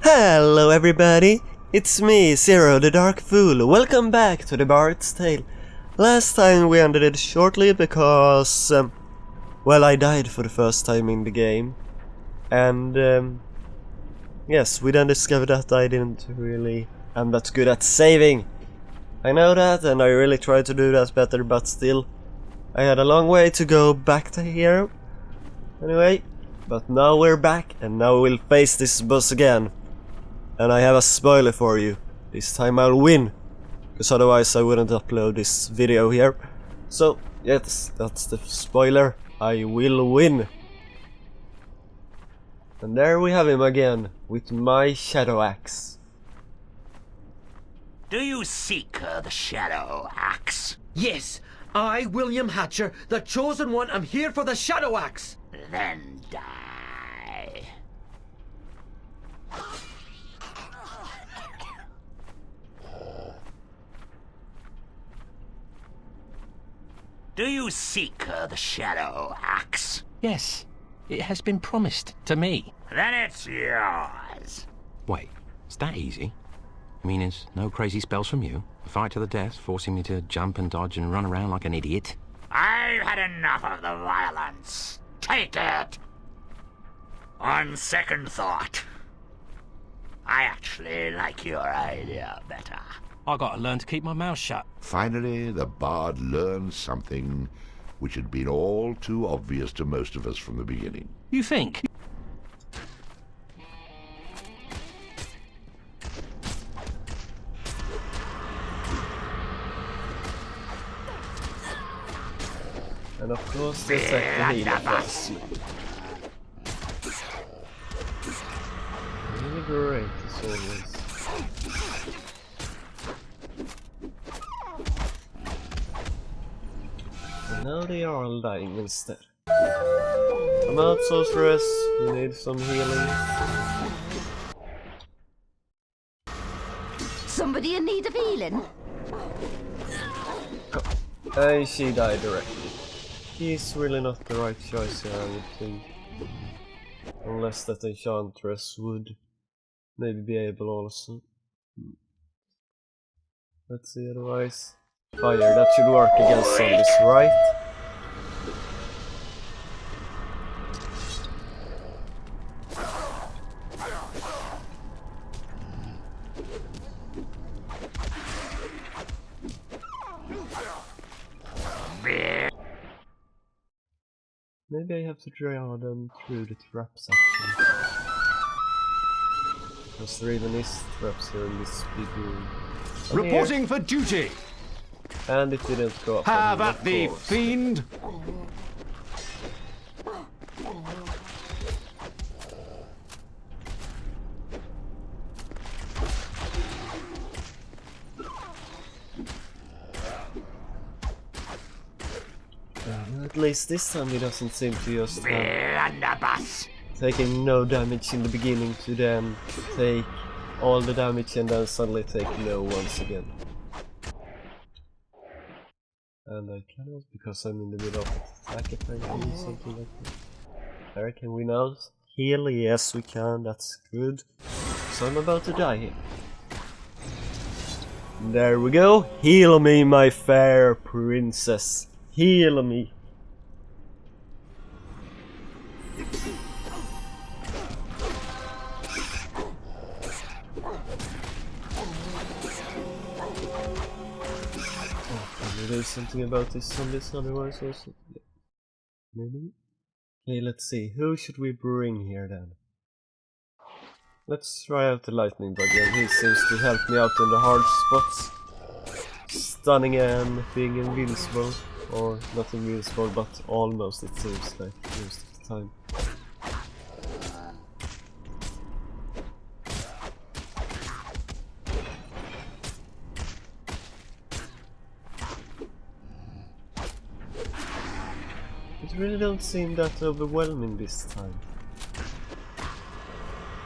Hello everybody, it's me, ZeroTheDarkFool. Welcome back to the Bards Tale. Last time we ended it shortly because, well, I died for the first time in the game. And, yes, we then discovered that I didn't really am that good at saving. I know that, and I really tried to do that better, but still, I had a long way to go back to here. Anyway, but now we're back, and now we'll face this boss again. And I have a spoiler for you. This time I'll win, because otherwise I wouldn't upload this video here. So, yes, that's the spoiler. I will win. And there we have him again, with my shadow axe. Do you seek the shadow axe? Yes, I, William Hatcher, the chosen one, am here for the shadow axe. Then die. Do you seek the shadow axe? Yes, it has been promised to me. Then it's yours. Wait, it's that easy? I mean, there's no crazy spells from you? A fight to the death, forcing me to jump and dodge and run around like an idiot? I've had enough of the violence. Take it. On second thought, I actually like your idea better. I gotta learn to keep my mouth shut. Finally, the bard learned something which had been all too obvious to most of us from the beginning. You think? And of course, the second healer first. Really great as always. And now they are all dying instead. Come out, sorceress. You need some healing. Somebody in need of healing? And she died directly. He's really not the right choice here, I would think. Unless that enchantress would maybe be able also. Let's see, otherwise. Fire, that should work against zombies, right? Maybe I have to draw them through the traps actually. Because there even is traps here in this big room. Reporting for duty! And it didn't go up. Have at thee, fiend! At least this time he doesn't seem to just have taking no damage in the beginning to then take all the damage and then suddenly take no once again. And I cannot because I'm in the middle of attack attack or something like that. There, can we now heal? Yes we can, that's good. So I'm about to die here. There we go, heal me my fair princess. Heal me. There's something about this zombies otherwise also. Yeah. Maybe? Okay, let's see. Who should we bring here then? Let's try out the lightning bug and he seems to help me out in the hard spots. Stunning and being invincible. Or not invincible, but almost it seems like most of the time. It really don't seem that overwhelming this time.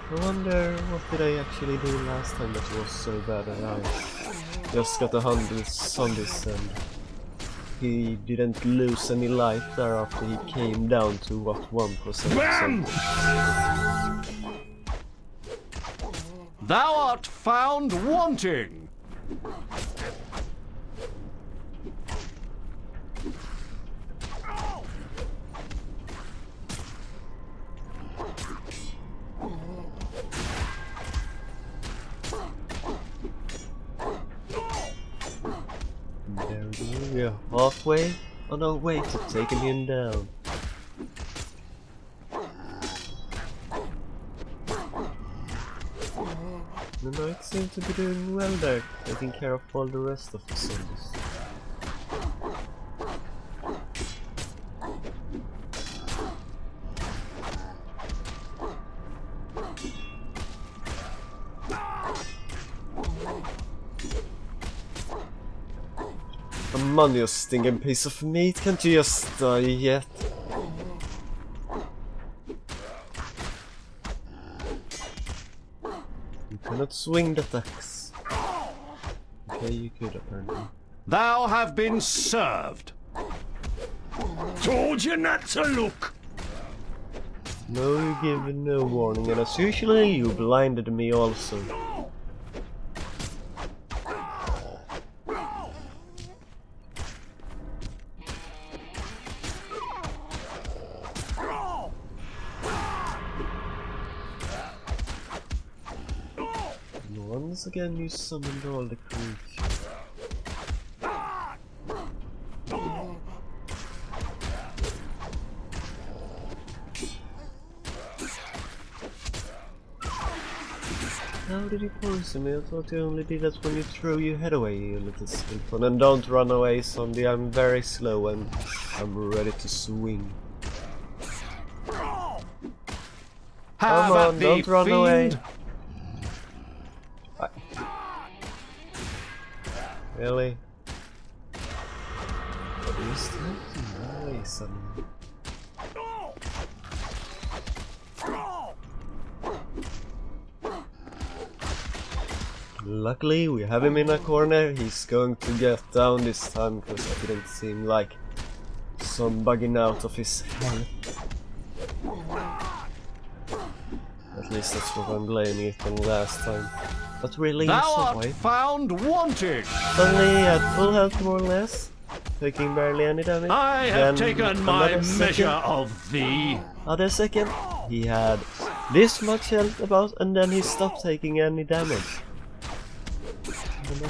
I wonder what did I actually do last time that was so bad that I just got 100 zombies and he didn't lose any life there after he came down to what, 1%. Thou art found wanting. There we go, we are halfway on our way to taking him down. The knights seem to be doing well there, taking care of all the rest of the zombies. Come on, you stinking piece of meat, can't you just die yet? You cannot swing the axe. Okay, you could apparently. Thou have been served. Told you not to look. No, you give no warning, and as usually, you blinded me also. Once again, you summoned all the creatures. How did you poison me? I thought you only did that when you threw your head away, you little skeleton. And don't run away, zombie. I'm very slow and I'm ready to swing. Have Come on, at don't thee, run away. fiend. Really? What is that? Away suddenly. Luckily, we have him in a corner. He's going to get down this time because I didn't seem like some bugging out of his health. At least that's what I'm blaming it on last time. But really, Thou art survived. found wanting. Suddenly he had full health more or less, taking barely any damage. I Then have taken my another measure second, of thee. Other second, he had this much health about, and then he stopped taking any damage.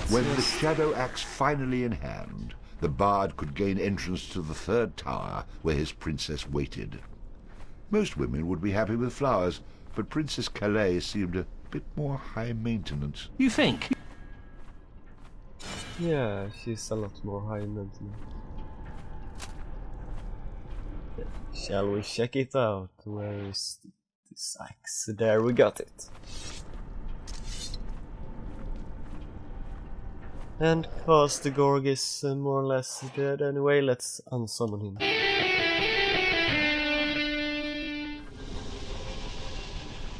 When the shadow axe finally in hand, the bard could gain entrance to the third tower where his princess waited. Most women would be happy with flowers, but Princess Calais seemed a bit more high maintenance. You think? Yeah, she's a lot more high maintenance. Okay, shall we check it out? Where is this axe? There, we got it. And cause the Gorg is more or less dead anyway, let's unsummon him.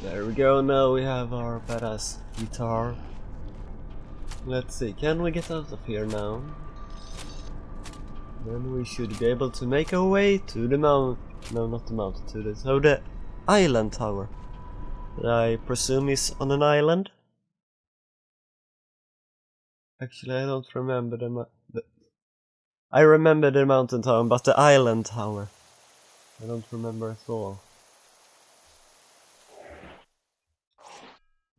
There we go, now we have our badass guitar. Let's see, can we get out of here now? Then we should be able to make our way to the mount. No, not the mountain, to the island tower. That I presume is on an island. Actually, I don't remember I remember the mountain tower, but the island tower I don't remember at all.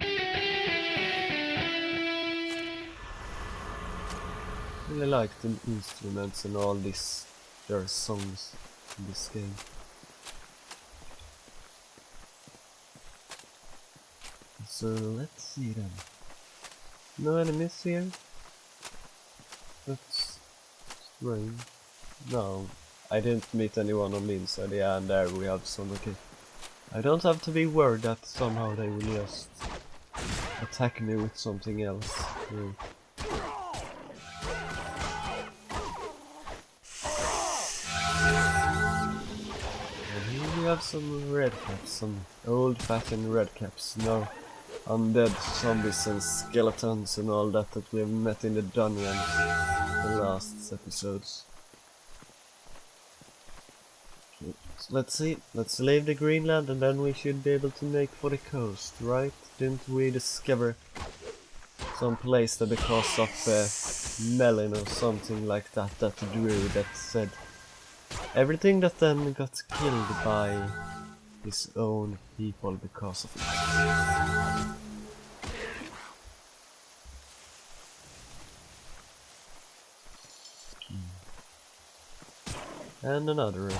I really like the instruments and all these their songs in this game. So let's see then. No enemies here? That's strange. No, I didn't meet anyone on the inside. Yeah, and there we have some. Okay, I don't have to be worried that somehow they will just attack me with something else. No. And here we have some red caps, some old-fashioned red caps. No undead zombies and skeletons and all that we have met in the dungeon in the last episodes. So let's see, let's leave the Greenland and then we should be able to make for the coast, right? Didn't we discover some place that because of Melon or something like that, that drew that said everything that then got killed by his own people because of it. And another room.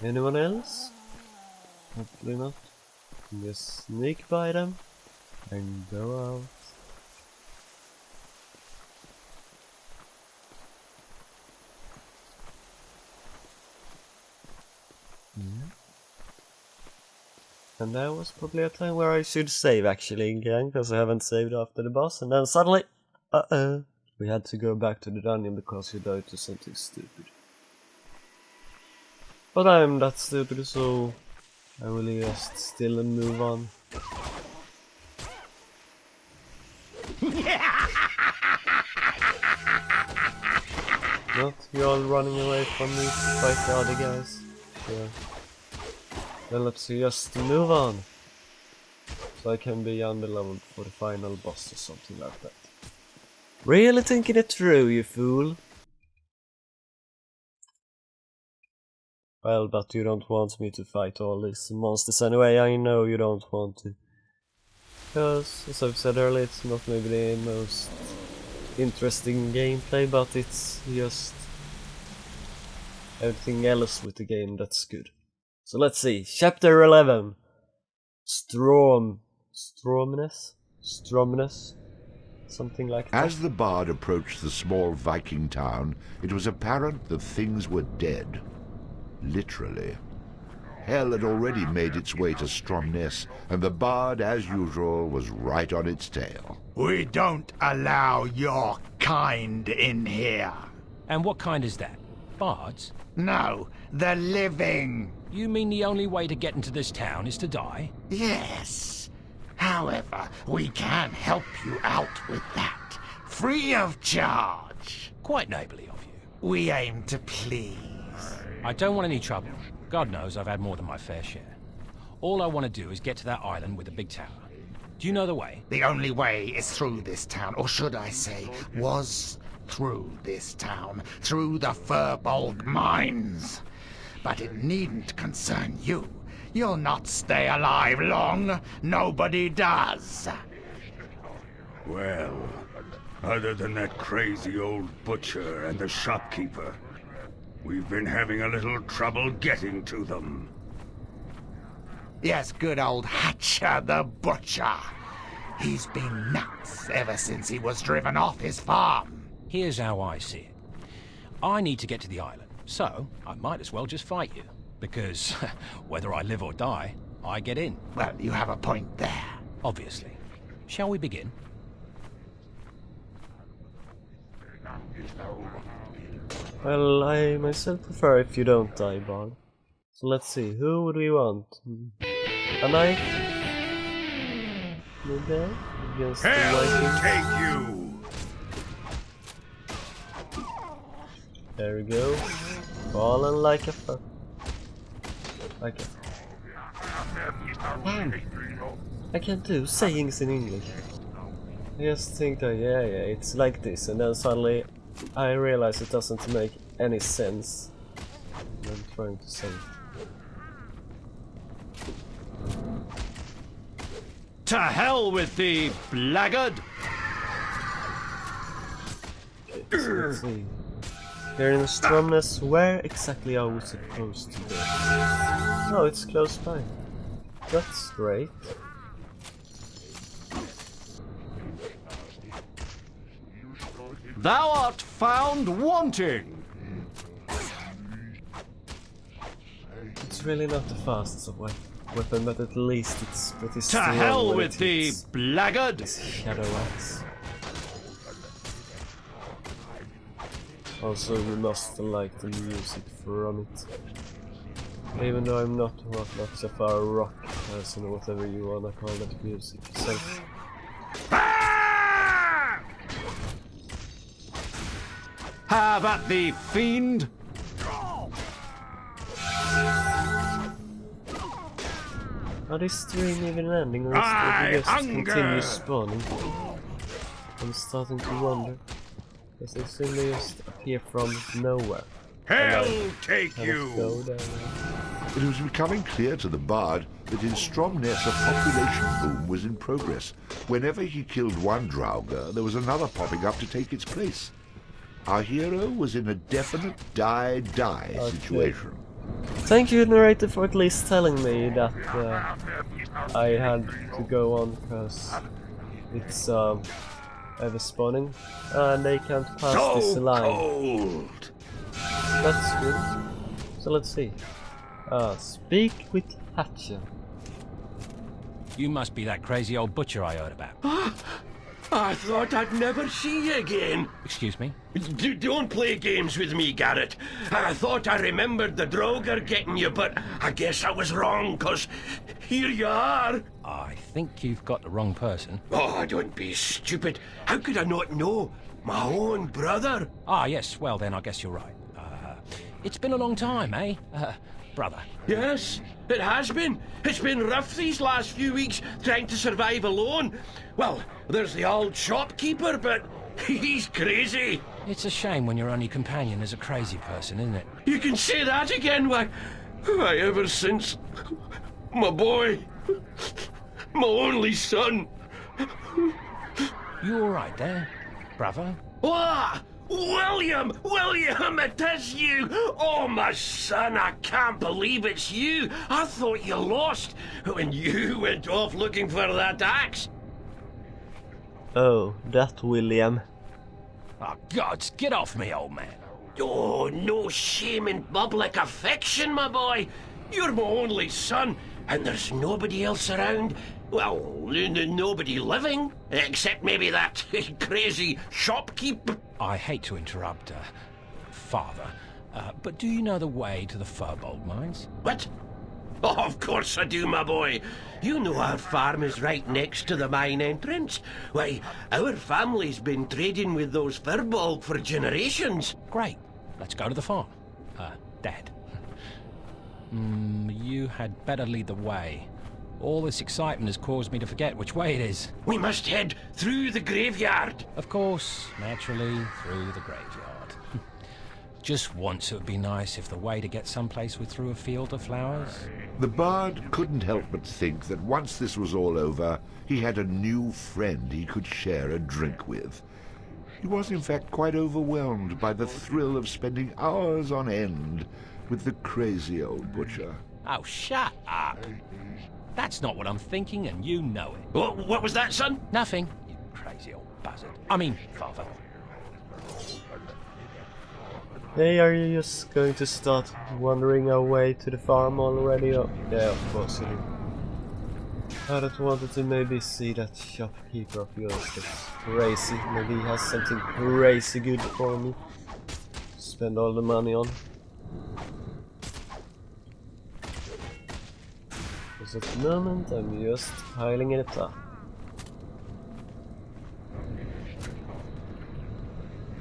Anyone else? Hopefully not. Just sneak by them and go out. And that was probably a time where I should save actually again, because I haven't saved after the boss, and then suddenly, we had to go back to the dungeon because you died to something stupid. But I'm that stupid, so I will just still move on. Not you all running away from me to fight the other guys. Yeah. Then let's just move on. So I can be underleveled for the final boss or something like that. Really thinking it through, you fool? Well, but you don't want me to fight all these monsters anyway, I know you don't want to. Because, as I've said earlier, it's not maybe the most interesting gameplay, but it's just everything else with the game that's good. So let's see, Chapter 11. Stromness? Something like that. As the bard approached the small Viking town, it was apparent that things were dead. Literally. Hell had already made its way to Stromness, and the bard, as usual, was right on its tail. We don't allow your kind in here. And what kind is that? Bards? No, the living. You mean the only way to get into this town is to die? Yes. However, we can help you out with that, free of charge. Quite neighbourly of you. We aim to please. I don't want any trouble. God knows I've had more than my fair share. All I want to do is get to that island with the big tower. Do you know the way? The only way is through this town, or should I say, was through this town, through the Furbolg mines. But it needn't concern you. You'll not stay alive long. Nobody does. Well, other than that crazy old butcher and the shopkeeper, we've been having a little trouble getting to them. Yes, good old Hatcher the Butcher. He's been nuts ever since he was driven off his farm. Here's how I see it. I need to get to the island, so I might as well just fight you. Because, whether I live or die, I get in. Well, you have a point there. Obviously. Shall we begin? Well, I myself prefer if you don't die, Bard. So let's see, who would we want? A knight? Maybe? Against the Hell Vikings? take you! There we go. Fallen like a fuck. Like a... Wow. I can't do sayings in English. I just think that, yeah, it's like this, and then suddenly I realize it doesn't make any sense what I'm trying to say. To hell with thee, blackguard! Okay, so let's see. Here in Stromness, where exactly are we supposed to go? Oh, it's close by. That's great. Thou art found wanting! It's really not the fastest of weapon, but at least it's pretty To strong. hell when with it thee, hits blackguard! this shadow axe. Also, you must like the music from it. Even though I'm not much of a rock person or whatever you wanna call that music yourself. Have at thee, fiend! Are this stream even ending, or is I it just hunger! continue spawning? I'm starting to wonder. Because they simply just appear from nowhere. Hell And take I kind of go you! down there. It was becoming clear to the Bard that in Stromness a population boom was in progress. Whenever he killed one Draugr, there was another popping up to take its place. Our hero was in a definite die-die situation. Thank you, narrator, for at least telling me that I had to go on, because it's ever spawning and they can't pass this So line. cold! That's good. So let's see. Speak with Hatcher. You must be that crazy old butcher I heard about. I thought I'd never see you again. Excuse me? Don't play games with me, Garrett. I thought I remembered the Draugr getting you, but I guess I was wrong, 'cause here you are. I think you've got the wrong person. Oh, don't be stupid. How could I not know? My own brother. Ah, yes, well then I guess you're right. It's been a long time, eh? Brother. Yes, it has been. It's been rough these last few weeks trying to survive alone. Well, there's the old shopkeeper, but he's crazy. It's a shame when your only companion is a crazy person, isn't it? You can say that again. Why, ever since my boy, my only son. You alright there, brother? Ah, William, it is you. Oh, my son, I can't believe it's you. I thought you lost when you went off looking for that axe. Oh, that William. Oh, gods, get off me, old man. Oh, no shame in public affection, my boy. You're my only son, and there's nobody else around. Well, nobody living, except maybe that crazy shopkeeper. I hate to interrupt, Father, but do you know the way to the Firbolg mines? What? Oh, of course I do, my boy. You know our farm is right next to the mine entrance. Why, our family's been trading with those Firbolg for generations. Great. Let's go to the farm. Dad. You had better lead the way. All this excitement has caused me to forget which way it is. We must head through the graveyard. Of course, naturally, through the graveyard. Just once it would be nice if the way to get someplace was through a field of flowers. The Bard couldn't help but think that once this was all over, he had a new friend he could share a drink with. He was in fact quite overwhelmed by the thrill of spending hours on end with the crazy old butcher. Oh, shut up. That's not what I'm thinking, and you know it. What was that, son? Nothing, you crazy old buzzard. I mean, Father. Hey, are you just going to start wandering our way to the farm already? Oh, yeah, of course you do. I just wanted to maybe see that shopkeeper of yours that's crazy. Maybe he has something crazy good for me. Spend all the money on. Because at the moment I'm just piling it up.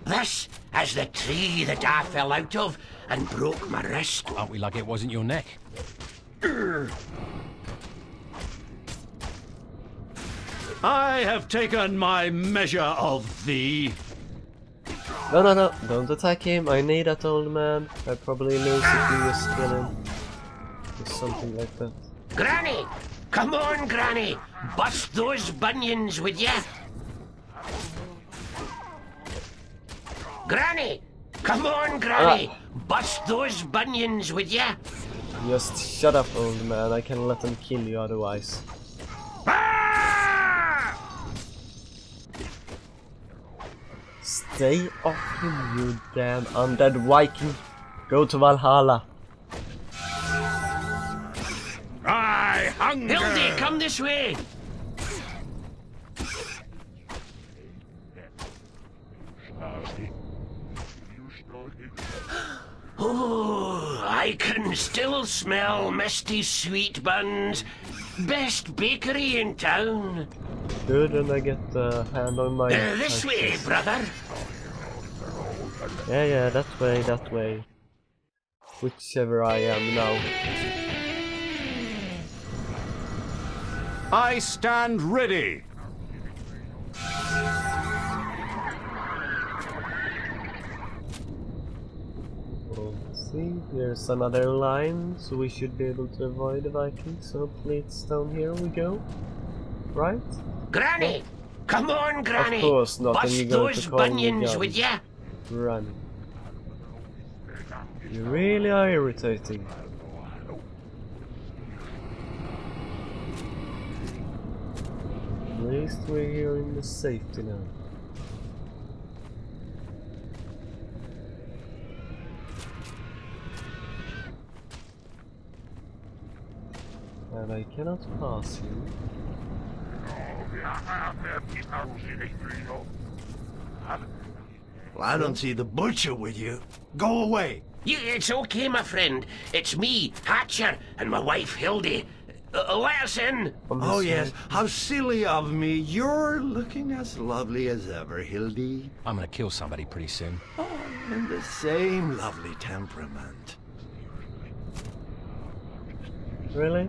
This is the tree that I fell out of and broke my wrist. Aren't we lucky it wasn't your neck? I have taken my measure of thee. No, don't attack him. I need that old man. I'd probably lose if you just kill him. Or something like that. Granny! Come on, Granny! Bust those bunions, would ya? Granny! Come on, Granny! Bust those bunions, would ya? Just shut up, old man. I can let them kill you otherwise. Stay off him, you damn undead Viking. Go to Valhalla. I hunger! Hildy, come this way! Oh, I can still smell misty sweet buns. Best bakery in town. Good, and I get a hand on my... This way, brother. Yeah, that way, that way. Whichever I am now. I stand ready. Let's see, here's another line, so we should be able to avoid the Vikings. So hopefully it's down here we go. Right? Granny! Come on, Granny! Of course not, and you're Bust going to those call me bunions, gun. would ya? Run. You really are irritating. At least we're here in the safety now. And I cannot pass you. Well, I don't see the butcher with you. Go away. It's okay, my friend. It's me, Hatcher, and my wife, Hildy. Let us in. Oh, yes. How silly of me. You're looking as lovely as ever, Hildy. I'm gonna kill somebody pretty soon. Oh, and the same lovely temperament. Really?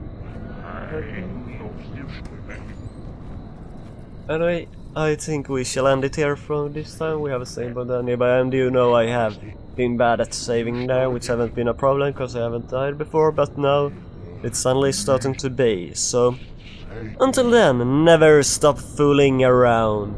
Anyway, I think we shall end it here for this time. We have a save on Danny, and you know I have been bad at saving there, which haven't been a problem because I haven't died before, but now it's suddenly starting to be. So, until then, never stop fooling around.